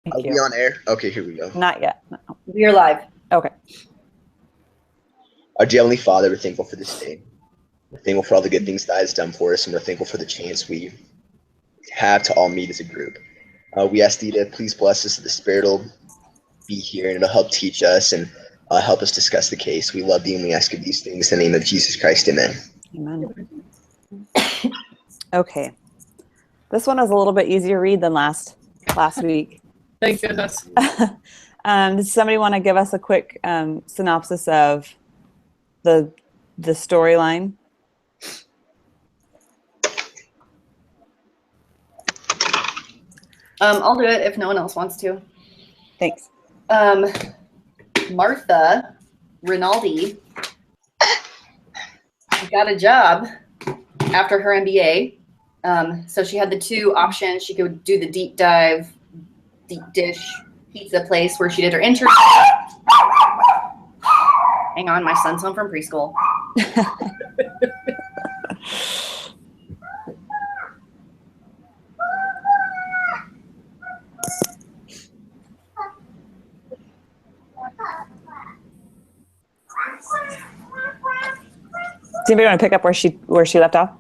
Thank Are we you. on air? Okay, here we go. Not yet. No. We are live. Okay. Our dear Heavenly Father, we're thankful for this day. We're thankful for all the good things God has done for us, and we're thankful for the chance we have to all meet as a group. We ask thee to please bless us that the Spirit will be here and it'll help teach us and help us discuss the case. We love thee and we ask of these things in the name of Jesus Christ. Amen. Amen. Okay. This one is a little bit easier to read than last week. Thank goodness. Does somebody want to give us a quick synopsis of the storyline? I'll do it if no one else wants to. Thanks. Martha Rinaldi got a job after her MBA. So she had the two options. She could do the deep dish pizza place where she did her internship. Hang on, my son's home from preschool. Does anybody want to pick up where she left off?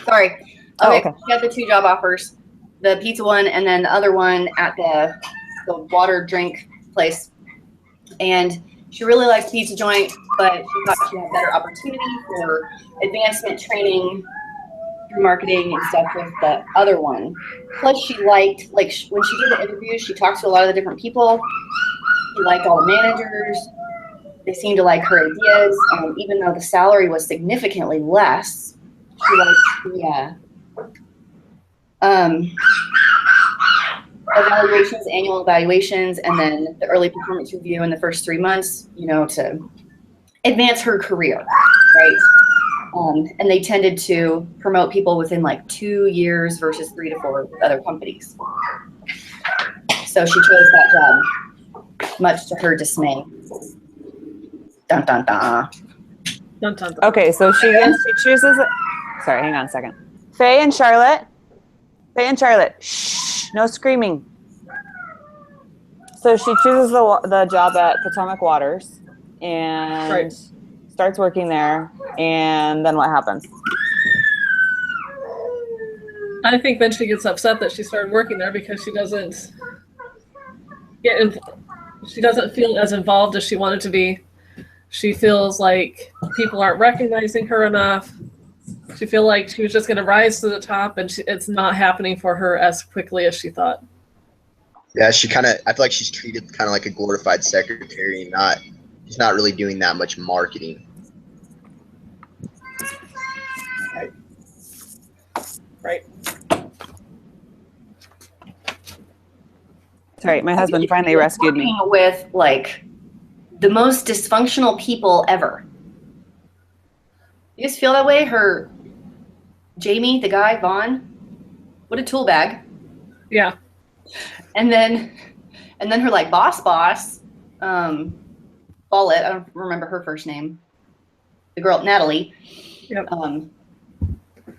Sorry. Oh, Okay. She had the two job offers, the pizza one and then the other one at the water drink place. And she really liked the pizza joint, but she thought she had better opportunity for advancement training through marketing and stuff with the other one. Plus she liked, when she did the interviews, she talked to a lot of the different people. She liked all the managers. They seemed to like her ideas. Even though the salary was significantly less, she liked the evaluations, annual evaluations, and then the early performance review in the first 3 months, to advance her career, right? And they tended to promote people within 2 years versus 3 to 4 with other companies. So she chose that job, much to her dismay. Dun, dun, dun. Dun, dun, dun. Okay, so she chooses. Sorry, hang on a second. Faye and Charlotte. Shh, no screaming. So she chooses the job at Potomac Waters and starts working there. And then what happens? I think then she gets upset that she started working there because she doesn't feel as involved as she wanted to be. She feels like people aren't recognizing her enough. She feels like she was just going to rise to the top, and it's not happening for her as quickly as she thought. Yeah, I feel like she's treated kind of like a glorified secretary, she's not really doing that much marketing. Right. Sorry, my husband finally rescued me. With the most dysfunctional people ever. You guys feel that way? Jamie, the guy, Vaughn, what a tool bag. Yeah. And then her boss, Follett, I don't remember her first name. The girl, Natalie. Yep.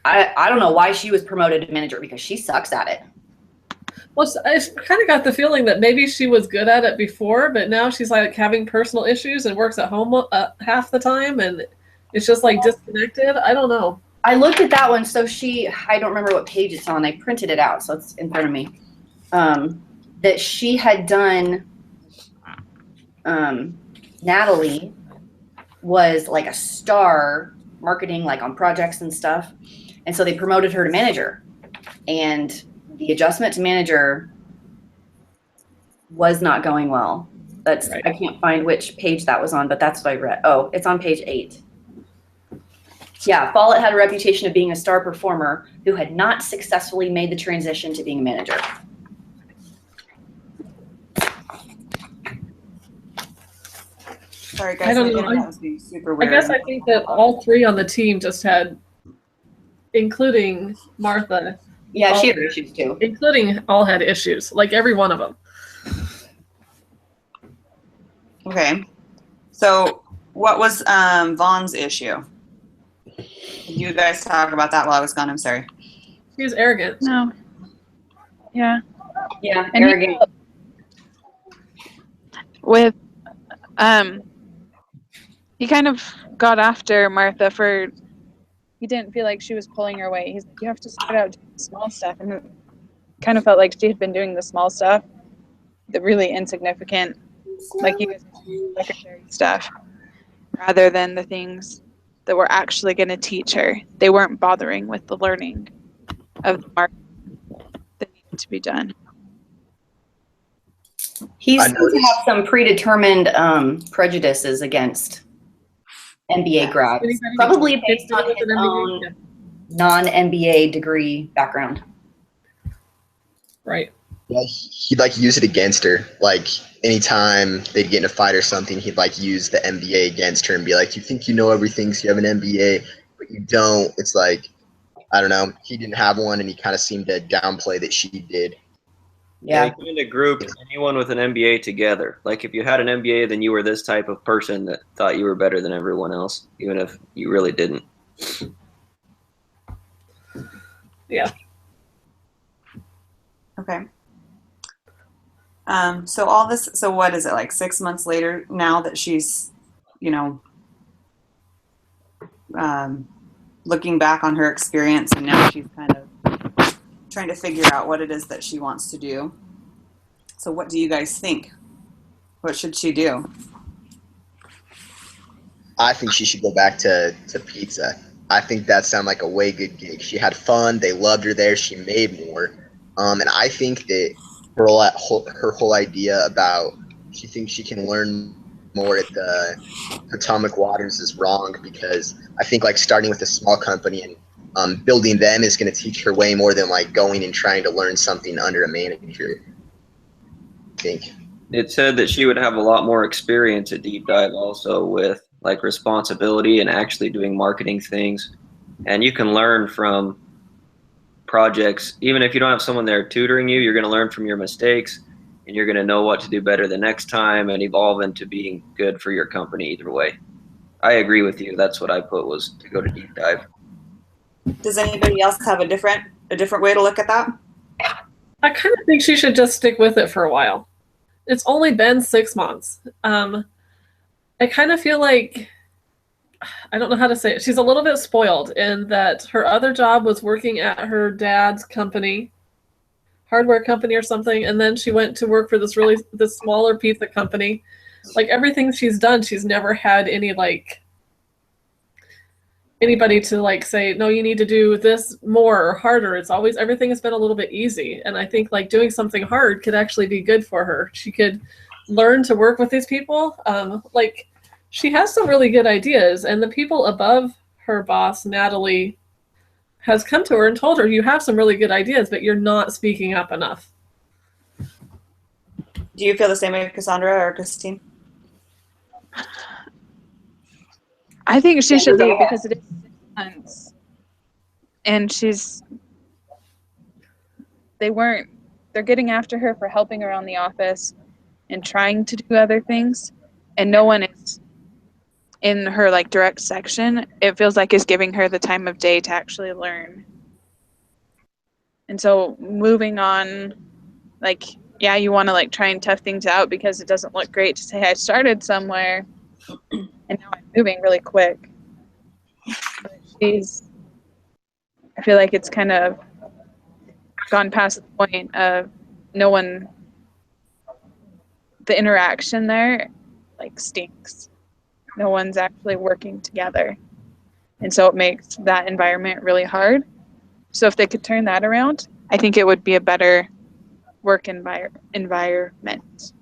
I don't know why she was promoted to manager because she sucks at it. Well, I kind of got the feeling that maybe she was good at it before, but now she's having personal issues and works at home half the time, and it's just disconnected. I don't know. I looked at that one, so I don't remember what page it's on. I printed it out, so it's in front of me. That she had done, Natalie was a star marketing, on projects and stuff. And so they promoted her to manager. And the adjustment to manager was not going well. Right. I can't find which page that was on, but that's what I read. Oh, it's on page 8. Yeah, Follett had a reputation of being a star performer who had not successfully made the transition to being a manager. Sorry, guys. I don't know. That was being super weird. I guess I think that all 3 on the team just had, including Martha. Yeah, she had issues too. Including all had issues, every one of them. Okay. So what was Vaughn's issue? Did you guys talk about that while I was gone? I'm sorry. She was arrogant. No. Yeah. Yeah, And arrogant. with he kind of got after Martha for he didn't feel like she was pulling her weight. He's like, you have to start out doing small stuff, and it kind of felt like she had been doing the small stuff, the really insignificant, like you guys secretary stuff, rather than the things that were actually going to teach her. They weren't bothering with the learning of the mark that needed to be done. He I seems to noticed- have some predetermined prejudices against MBA grads, probably based on his own non-MBA degree background. Right. Yeah, he'd like use it against her. Like anytime they'd get in a fight or something, he'd like use the MBA against her and be like, "You think you know everything, so you have an MBA, but you don't." It's like, I don't know. He didn't have one, and he kind of seemed to downplay that she did. Yeah. They kind of grouped anyone with an MBA together. Like if you had an MBA, then you were this type of person that thought you were better than everyone else, even if you really didn't. Yeah. Okay. So all this, so what is it, like 6 months later now that she's, you know, looking back on her experience, and now she's kind of trying to figure out what it is that she wants to do. So what do you guys think? What should she do? I think she should go back to pizza. I think that sounded like a way good gig. She had fun. They loved her there. She made more. And I think that her whole idea about she thinks she can learn more at the Potomac Waters is wrong, because I think like starting with a small company and building them is going to teach her way more than like going and trying to learn something under a manager. I think. It said that she would have a lot more experience at Deep Dive also with like responsibility and actually doing marketing things. And you can learn from projects. Even if you don't have someone there tutoring you, you're going to learn from your mistakes, and you're going to know what to do better the next time and evolve into being good for your company either way. I agree with you. That's what I put, was to go to Deep Dive. Does anybody else have a different way to look at that? I kind of think she should just stick with it for a while. It's only been 6 months. I kind of feel like, I don't know how to say it. She's a little bit spoiled in that her other job was working at her dad's company, hardware company or something, and then she went to work for this smaller pizza company. Like everything she's done, she's never had anybody to like say, no, you need to do this more or harder. It's always, everything has been a little bit easy. And I think like doing something hard could actually be good for her. She could learn to work with these people. Like she has some really good ideas, and the people above her boss, Natalie, has come to her and told her, you have some really good ideas, but you're not speaking up enough. Do you feel the same way, Cassandra or Christine? I think she should leave because it is 6 months. And they're getting after her for helping around the office and trying to do other things. And no one is in her like direct section, it feels like is giving her the time of day to actually learn. And so moving on, like, yeah, you want to like try and tough things out because it doesn't look great to say I started somewhere and now I'm moving really quick. But I feel like it's kind of gone past the point of the interaction there like stinks. No one's actually working together. And so it makes that environment really hard. So if they could turn that around, I think it would be a better work environment.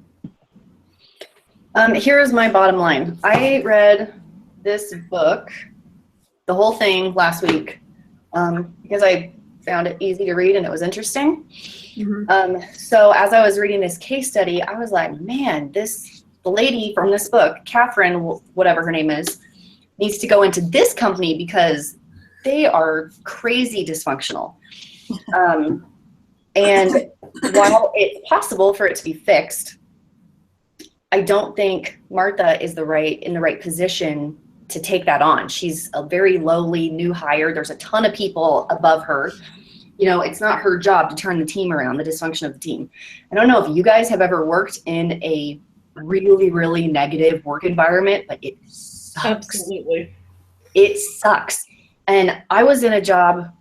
Here's my bottom line. I read this book, the whole thing, last week because I found it easy to read and it was interesting. Mm-hmm. So as I was reading this case study, I was like, man, the lady from this book, Catherine, whatever her name is, needs to go into this company because they are crazy dysfunctional. And while it's possible for it to be fixed, I don't think Martha is in the right position to take that on. She's a very lowly new hire. There's a ton of people above her. You know, it's not her job to turn the team around, the dysfunction of the team. I don't know if you guys have ever worked in a really, really negative work environment, but it sucks. Absolutely. It sucks. And I was in a job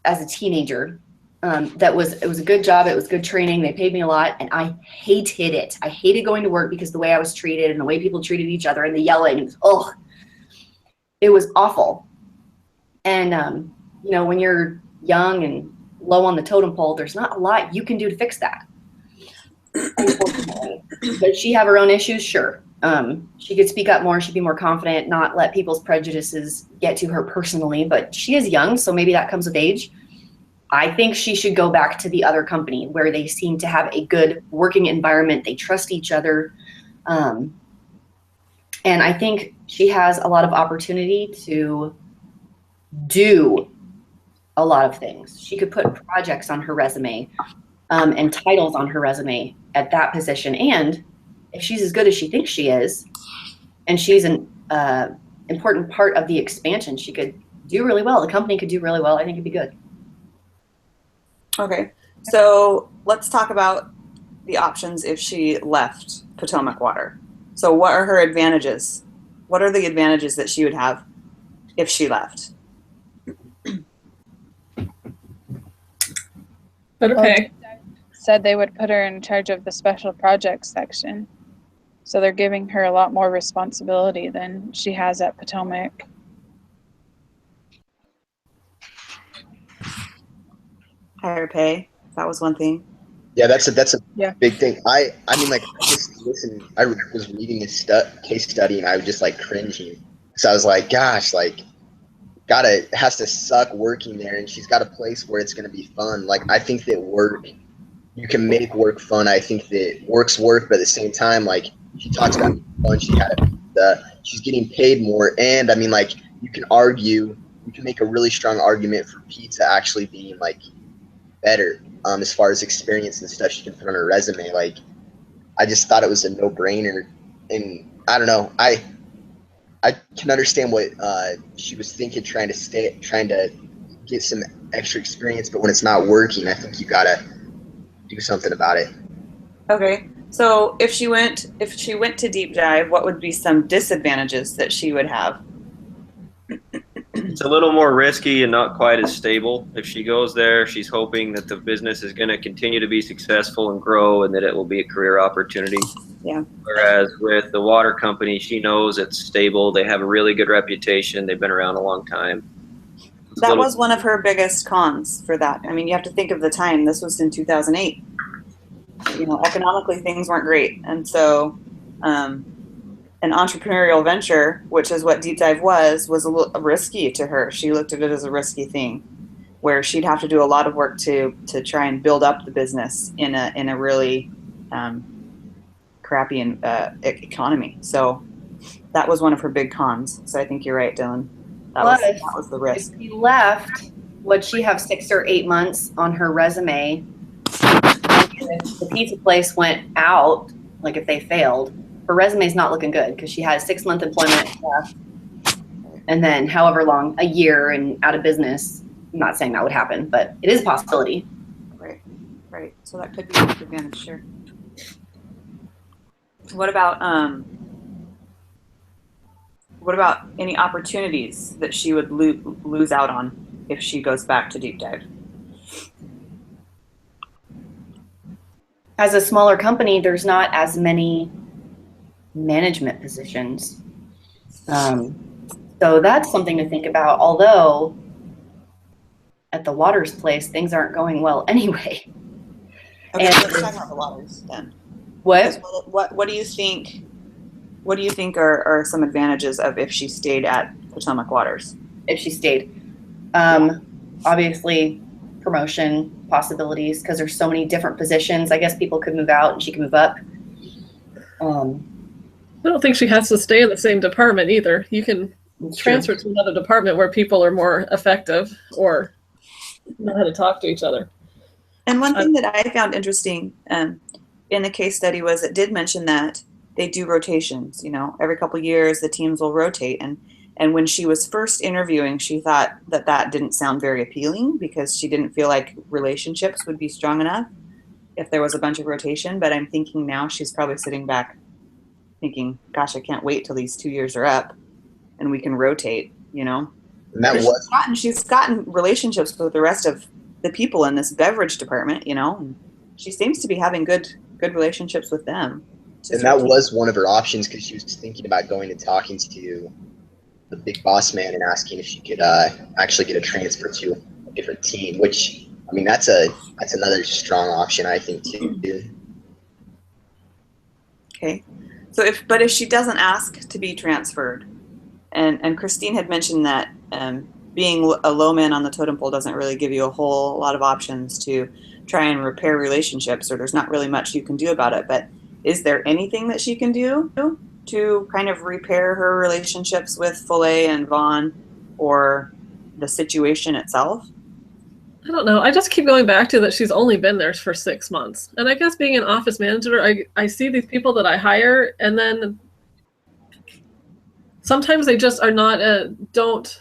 as a teenager it was a good job. It was good training. They paid me a lot, and I hated it. I hated going to work because the way I was treated and the way people treated each other and the yelling. It was awful. And you know, when you're young and low on the totem pole, there's not a lot you can do to fix that. Unfortunately. Does she have her own issues? Sure. She could speak up more. She'd be more confident, not let people's prejudices get to her personally, but she is young, so maybe that comes with age. I think she should go back to the other company where they seem to have a good working environment. They trust each other. And I think she has a lot of opportunity to do a lot of things. She could put projects on her resume and titles on her resume at that position. And if she's as good as she thinks she is, and she's an important part of the expansion, she could do really well. The company could do really well. I think it'd be good. Okay, so let's talk about the options if she left Potomac Water. So what are her advantages? What are the advantages that she would have if she left? Better pay. Said they would put her in charge of the special projects section. So they're giving her a lot more responsibility than she has at Potomac. Higher pay. That was one thing. Yeah, that's a Yeah. big thing. I mean, like, I was reading this case study and I was just like cringing. So I was like, gosh, like, has to suck working there, and she's got a place where it's going to be fun. Like, I think that you can make work fun. I think that work's work, but at the same time, like, she talks about fun. She's getting paid more, and I mean, like, you can make a really strong argument for pizza actually being like better as far as experience and stuff she can put on her resume. Like, I just thought it was a no-brainer, and I don't know. I can understand what she was thinking, trying to get some extra experience, but when it's not working, I think you gotta do something about it. Okay, so if she went to Deep Dive, what would be some disadvantages that she would have? It's a little more risky and not quite as stable. If she goes there, she's hoping that the business is going to continue to be successful and grow, and that it will be a career opportunity. Yeah. Whereas with the water company, she knows it's stable. They have a really good reputation. They've been around a long time. That was one of her biggest cons for that. I mean, you have to think of the time. This was in 2008. You know, economically things weren't great, and so an entrepreneurial venture, which is what Deep Dive was a little risky to her. She looked at it as a risky thing, where she'd have to do a lot of work to try and build up the business in a really crappy economy. So that was one of her big cons. So I think you're right, Dylan. That was the risk. If she left, would she have 6 or 8 months on her resume? If the pizza place went out, like if they failed, her resume's not looking good because she had 6-month employment and then however long, a year and out of business. I'm not saying that would happen, but it is a possibility. Right. So that could be a disadvantage, sure. What about any opportunities that she would lose out on if she goes back to Deep Dive? As a smaller company, there's not as many management positions. So that's something to think about, although at the Waters place, things aren't going well anyway. Okay, And- let's talk about the Waters then. What? What do you think? What do you think are some advantages of if she stayed at Potomac Waters? If she stayed? Obviously, promotion possibilities, because there's so many different positions. I guess people could move out and she can move up. I don't think she has to stay in the same department either. You can transfer to another department where people are more effective or know how to talk to each other. And one thing that I found interesting in the case study was it did mention that they do rotations. You know, every couple of years the teams will rotate. And when she was first interviewing, she thought that didn't sound very appealing because she didn't feel like relationships would be strong enough if there was a bunch of rotation, but I'm thinking now she's probably sitting back thinking, gosh, I can't wait till these 2 years are up and we can rotate, you know? And that Because was she's gotten relationships with the rest of the people in this beverage department, you know, and she seems to be having good relationships with them. and that was one of her options, because she was thinking about going and talking to the big boss man and asking if she could actually get a transfer to a different team, which, I mean, that's another strong option, I think, too. Okay. So if she doesn't ask to be transferred, and Christine had mentioned that being a low man on the totem pole doesn't really give you a whole lot of options to try and repair relationships, or there's not really much you can do about it. But is there anything that she can do to kind of repair her relationships with Foley and Vaughn, or the situation itself? I don't know. I just keep going back to that she's only been there for 6 months. And I guess being an office manager, I see these people that I hire, and then sometimes they just are not, don't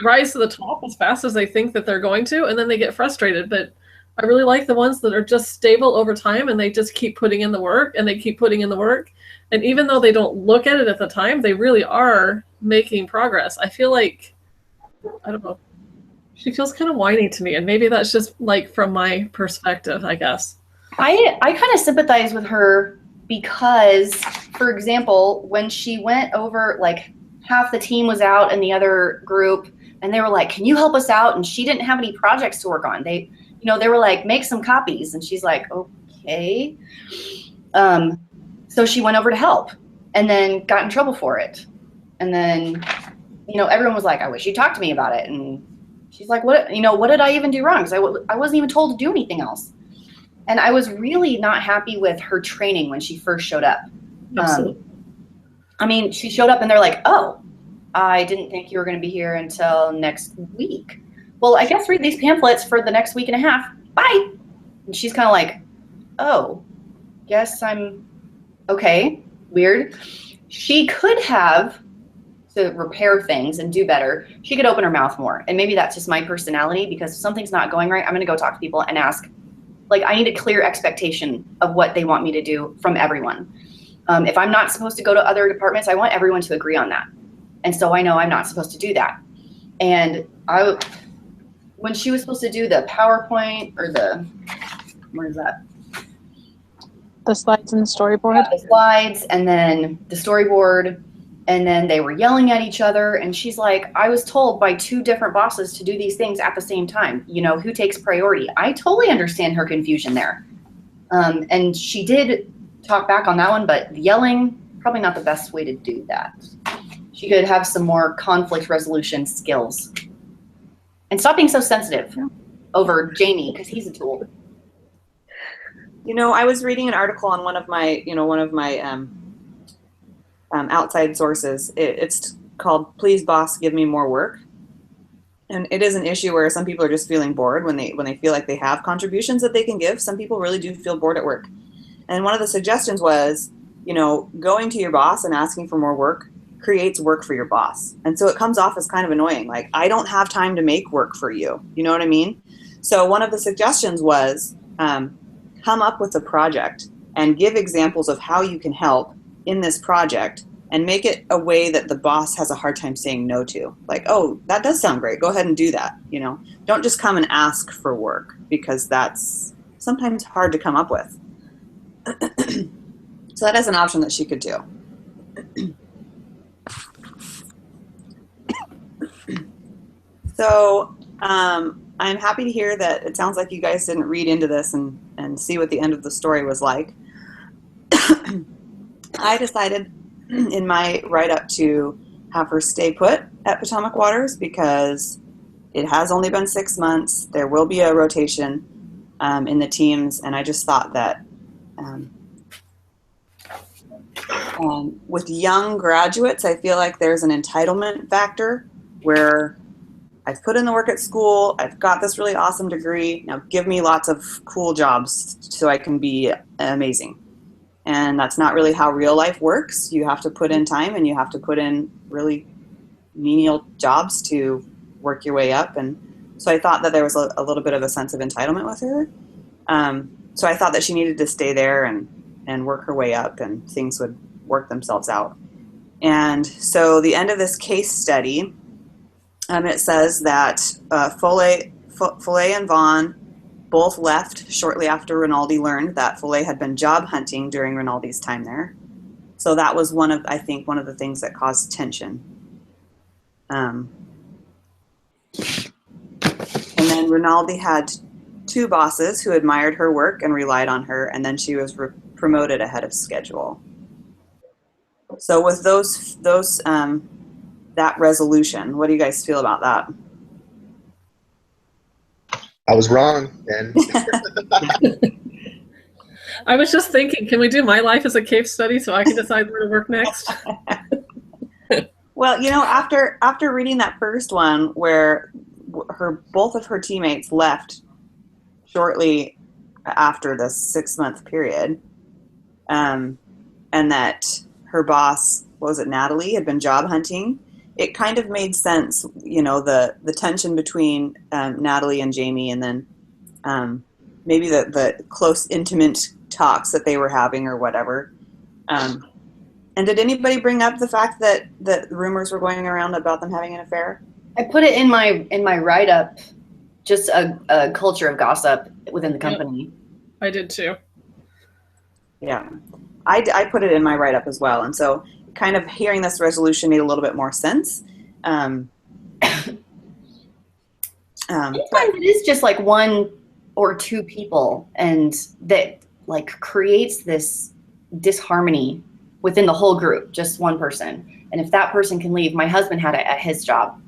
rise to the top as fast as they think that they're going to, and then they get frustrated. But I really like the ones that are just stable over time, and they just keep putting in the work, and they keep putting in the work. And even though they don't look at it at the time, they really are making progress. I feel like, I don't know, she feels kind of whiny to me, and maybe that's just like from my perspective, I guess. I kind of sympathize with her because, for example, when she went over, like half the team was out in the other group, and they were like, "Can you help us out?" And she didn't have any projects to work on. They were like, "Make some copies," and she's like, "Okay." So she went over to help, and then got in trouble for it, and then everyone was like, "I wish you talked to me about it," and she's like, what did I even do wrong? Because I wasn't even told to do anything else. And I was really not happy with her training when she first showed up. Absolutely. I mean, she showed up and they're like, "Oh, I didn't think you were going to be here until next week. Well, I guess read these pamphlets for the next week and a half. Bye." And she's kind of like, "Oh, guess I'm okay. Weird." She could have, to repair things and do better, she could open her mouth more. And maybe that's just my personality, because if something's not going right, I'm going to go talk to people and ask. Like, I need a clear expectation of what they want me to do from everyone. If I'm not supposed to go to other departments, I want everyone to agree on that. And so I know I'm not supposed to do that. And when she was supposed to do the PowerPoint, or what is that? The slides and the storyboard. The slides, and then the storyboard, and then they were yelling at each other. And she's like, "I was told by 2 different bosses to do these things at the same time. Who takes priority?" I totally understand her confusion there. And she did talk back on that one, but yelling, probably not the best way to do that. She could have some more conflict resolution skills. And stop being so sensitive over Jamie, because he's a tool. I was reading an article on one of my outside sources. It's called "Please Boss, Give Me More Work." And it is an issue where some people are just feeling bored when they feel like they have contributions that they can give. Some people really do feel bored at work. And one of the suggestions was, going to your boss and asking for more work creates work for your boss. And so it comes off as kind of annoying. Like, I don't have time to make work for you. You know what I mean? So one of the suggestions was, come up with a project and give examples of how you can help in this project, and make it a way that the boss has a hard time saying no to. Like, "Oh, that does sound great. Go ahead and do that." Don't just come and ask for work, because that's sometimes hard to come up with. So that is an option that she could do. So I'm happy to hear that it sounds like you guys didn't read into this and see what the end of the story was like. I decided in my write-up to have her stay put at Potomac Waters, because it has only been 6 months. There will be a rotation in the teams, and I just thought that with young graduates, I feel like there's an entitlement factor where I've put in the work at school, I've got this really awesome degree, now give me lots of cool jobs so I can be amazing. And that's not really how real life works. You have to put in time, and you have to put in really menial jobs to work your way up. And so I thought that there was a little bit of a sense of entitlement with her. so I thought that she needed to stay there and work her way up, and things would work themselves out. And so the end of this case study, it says that Foley and Vaughn both left shortly after Rinaldi learned that Foley had been job hunting during Rinaldi's time there. So that was one of the things that caused tension. And then Rinaldi had two bosses who admired her work and relied on her, and then she was promoted ahead of schedule. So with those that resolution, what do you guys feel about that? I was wrong, Ben. I was just thinking, can we do my life as a case study so I can decide where to work next? Well, after reading that first one where both of her teammates left shortly after the 6-month period, and that her boss, what was it, Natalie, had been job hunting, it kind of made sense, the tension between Natalie and Jamie, and then maybe the close, intimate talks that they were having or whatever. And did anybody bring up the fact that rumors were going around about them having an affair? I put it in my write-up, just a culture of gossip within the company. Yep. I did too. Yeah. I put it in my write-up as well. And so kind of hearing this resolution made a little bit more sense. Sometimes it is just like one or two people, and that like creates this disharmony within the whole group, just one person. And if that person can leave, my husband had it at his job.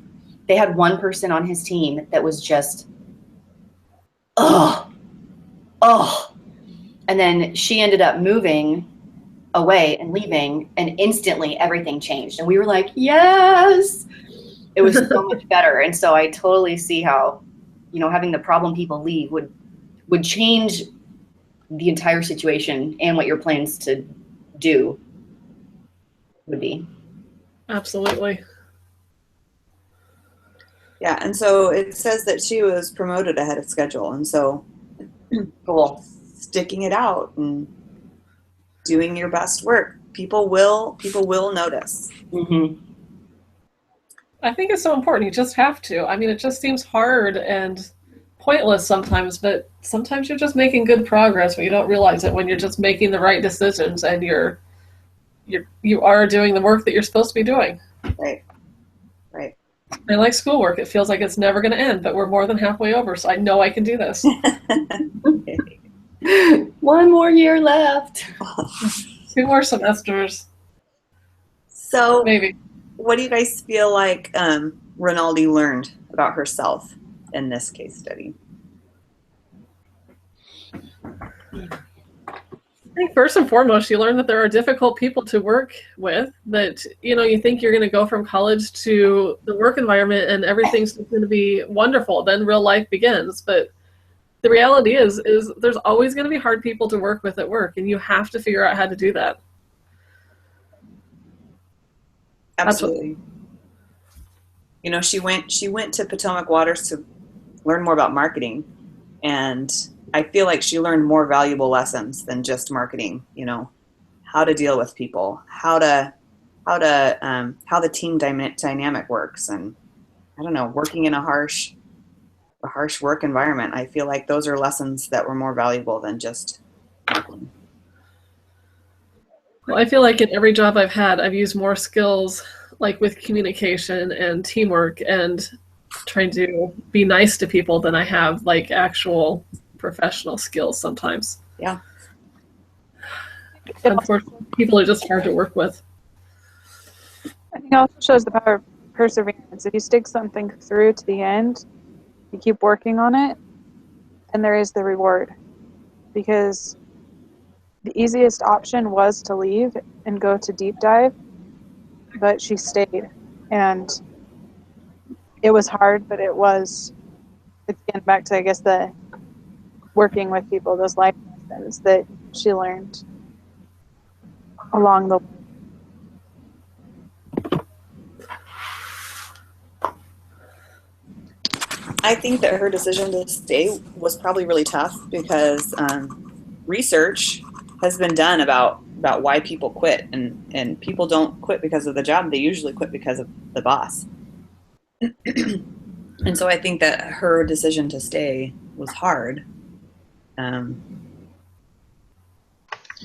They had one person on his team that was just, oh. And then she ended up moving away and leaving, and instantly everything changed. And we were like, yes, it was so much better. And so I totally see how, having the problem people leave would change the entire situation and what your plans to do would be. Absolutely. Yeah, and so it says that she was promoted ahead of schedule, and so Cool. Sticking it out and doing your best work, people will notice. Mm-hmm. I think it's so important. You just have to. I mean, it just seems hard and pointless sometimes, but sometimes you're just making good progress when you don't realize it, when you're just making the right decisions and you are doing the work that you're supposed to be doing. Right. I like schoolwork. It feels like it's never going to end, but we're more than halfway over, so I know I can do this. One more year left. 2 more semesters. So Maybe. what do you guys feel like Rinaldi learned about herself in this case study? I think first and foremost, you learn that there are difficult people to work with, that, you think you're going to go from college to the work environment and everything's going to be wonderful. Then real life begins. But the reality is there's always going to be hard people to work with at work, and you have to figure out how to do that. Absolutely. She went to Potomac Waters to learn more about marketing, and I feel like she learned more valuable lessons than just marketing, how to deal with people, how the team dynamic works. And I don't know, working in a harsh work environment, I feel like those are lessons that were more valuable than just marketing. Well, I feel like in every job I've had, I've used more skills like with communication and teamwork and trying to be nice to people than I have like actual professional skills sometimes. Yeah. Unfortunately, people are just hard to work with. I think it also shows the power of perseverance. If you stick something through to the end, you keep working on it, and there is the reward. Because the easiest option was to leave and go to deep dive, but she stayed. And it was hard, but it's getting back to, I guess, the working with people, those life lessons that she learned along the way. I think that her decision to stay was probably really tough because research has been done about why people quit, and people don't quit because of the job. They usually quit because of the boss. And so I think that her decision to stay was hard.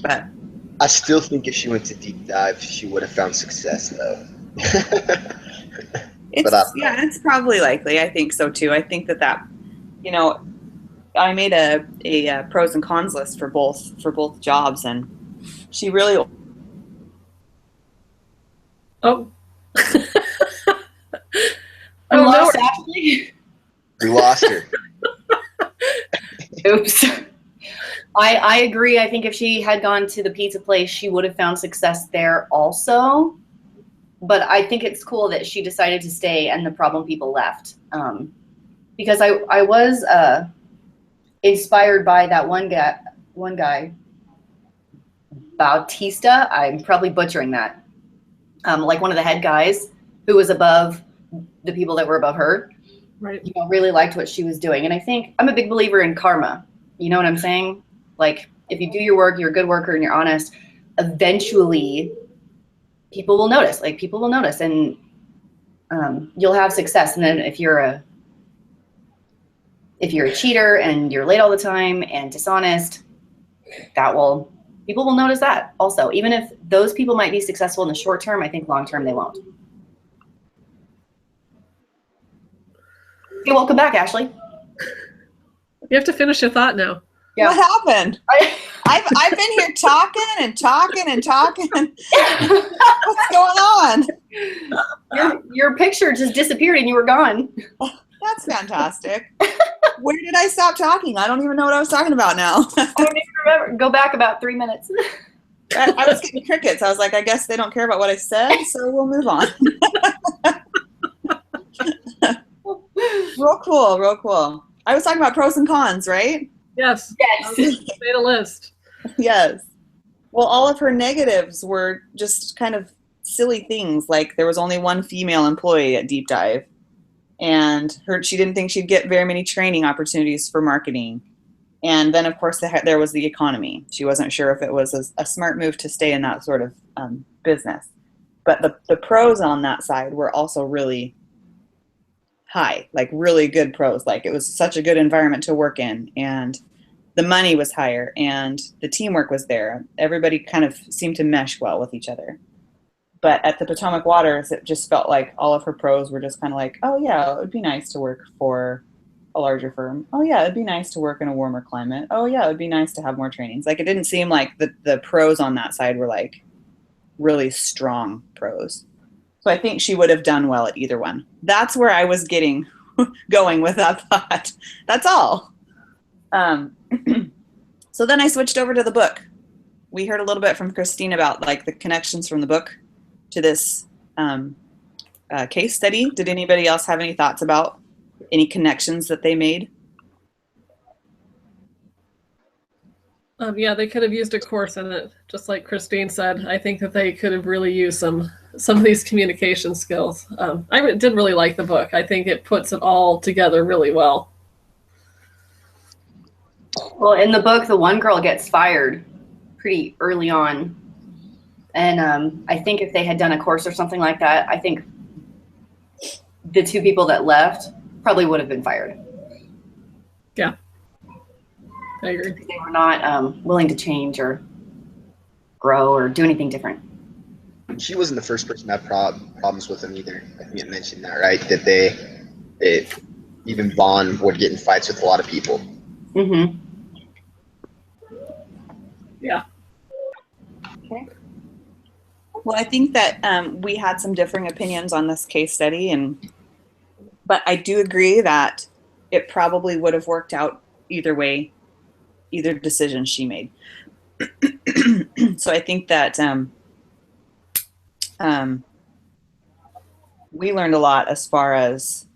But I still think if she went to Deep Dive, she would have found success, though. it's probably likely. I think so too. I think that you know, I made a pros and cons list for both jobs, and she really. Oh. I lost Ashley. We lost her. Oops. I agree. I think if she had gone to the pizza place, she would have found success there also. But I think it's cool that she decided to stay and the problem people left. Because I was inspired by that one guy, Bautista. I'm probably butchering that. Like one of the head guys who was above the people that were above her. Right. You know, really liked what she was doing. And I think I'm a big believer in karma. You know what I'm saying? Like, if you do your work, you're a good worker and you're honest, eventually people will notice. Like, people will notice, and you'll have success. And then if you're a cheater and you're late all the time and dishonest, people will notice that also. Even if those people might be successful in the short term, I think long term they won't. Okay, welcome back, Ashley. You have to finish your thought now. Yeah. What happened? I've been here talking and talking and talking. What's going on? Your picture just disappeared and you were gone. That's fantastic. Where did I stop talking? I don't even know what I was talking about now. I don't even remember. Go back about 3 minutes. I was getting crickets. I was like, I guess they don't care about what I said, so we'll move on. Real cool. I was talking about pros and cons, right? Yes. Yes. Made a list. Yes. Well, all of her negatives were just kind of silly things. Like there was only one female employee at Deep Dive, and she didn't think she'd get very many training opportunities for marketing. And then, of course, there was the economy. She wasn't sure if it was a smart move to stay in that sort of business. But the pros on that side were also really high, like really good pros. Like it was such a good environment to work in, and the money was higher, and the teamwork was there. Everybody kind of seemed to mesh well with each other. But at the Potomac Waters, it just felt like all of her pros were just kind of like, oh yeah, it would be nice to work for a larger firm. Oh yeah, it'd be nice to work in a warmer climate. Oh yeah, it would be nice to have more trainings. Like it didn't seem like the pros on that side were like really strong pros. So I think she would have done well at either one. That's where I was going with that thought. That's all. So then I switched over to the book. We heard a little bit from Christine about like the connections from the book to this case study. Did anybody else have any thoughts about any connections that they made? Yeah, they could have used a course in it, just like Christine said. I think that they could have really used some of these communication skills. I did really like the book. I think it puts it all together really well. Well, in the book, the one girl gets fired pretty early on. And I think if they had done a course or something like that, I think the two people that left probably would have been fired. Yeah, I agree. They were not willing to change or grow or do anything different. She wasn't the first person to have problems with them either. I think it mentioned that, right? That even Vaughn would get in fights with a lot of people. Mm-hmm. Yeah. Okay. Well, I think that we had some differing opinions on this case study, but I do agree that it probably would have worked out either way, either decision she made. So I think that we learned a lot as far as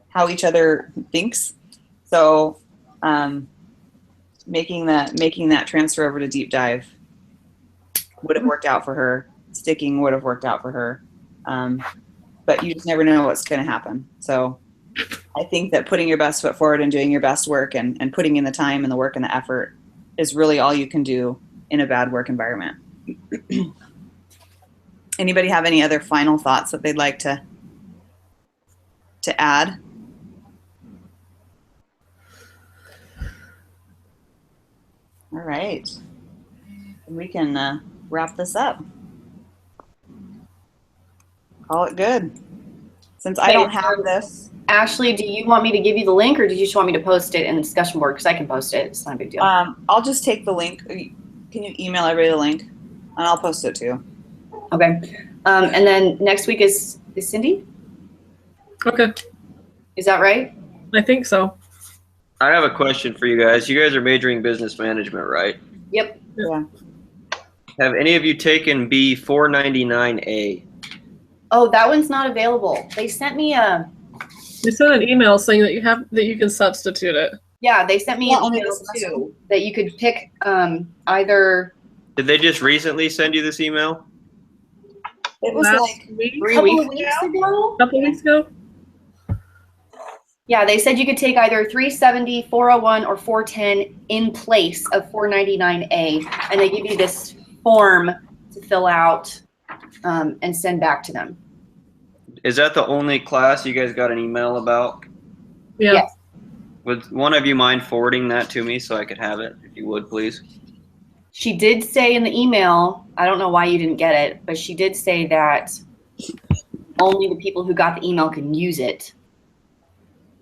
how each other thinks. So making that transfer over to Deep Dive would have worked out for her. Sticking would have worked out for her. But you just never know what's going to happen. So I think that putting your best foot forward and doing your best work and putting in the time and the work and the effort is really all you can do in a bad work environment. Anybody have any other final thoughts that they'd like to add? All right. We can wrap this up. Call it good. Since I don't have this. Ashley, do you want me to give you the link, or do you just want me to post it in the discussion board? Because I can post it. It's not a big deal. I'll just take the link. Can you email everybody the link? And I'll post it too. Okay. And then next week is Cindy? Okay, Is that right? I think so. I have a question for you guys. You guys are majoring business management, right? Yep. Yeah. Have any of you taken B499A? Oh, that one's not available. They sent me a, They sent an email saying that you can substitute it. yeah, they sent me Yeah, an only email this semester. too, that you could pick either Did they just recently send you this email? It was Last like week, a 3 couple weeks of weeks ago. ago. a couple weeks ago. Yeah, they said you could take either 370, 401, or 410 in place of 499A, and they give you this form to fill out and send back to them. Is that the only class you guys got an email about? Yeah. Yes. Would one of you mind forwarding that to me so I could have it, if you would, please? She did say in the email, I don't know why you didn't get it, but she did say that only the people who got the email can use it.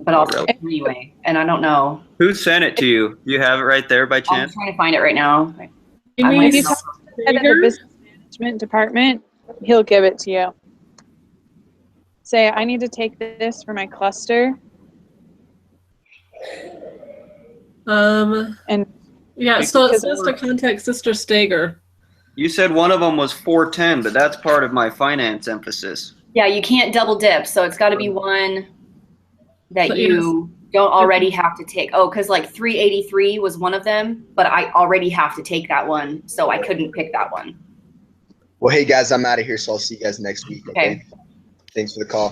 But I'll really? anyway, and I don't know. Who sent it to you? You have it right there by I'm chance? trying to find it right now. You I mean might you know. talk Head of the business management department, he'll give it to you. Say, I need to take this for my cluster. And Yeah, so it because says to contact Sister Stager. You said one of them was 410, but that's part of my finance emphasis. Yeah, you can't double dip, so it's got to be one that So, you don't already have to take. Oh, because like 383 was one of them, but I already have to take that one, so I couldn't pick that one. Well, hey guys, I'm out of here, so I'll see you guys next week. Okay. Thanks for the call.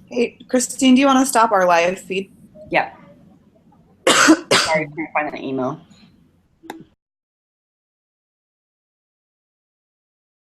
Hey, Christine, do you want to stop our live feed? Yeah. Sorry, I can't find that email.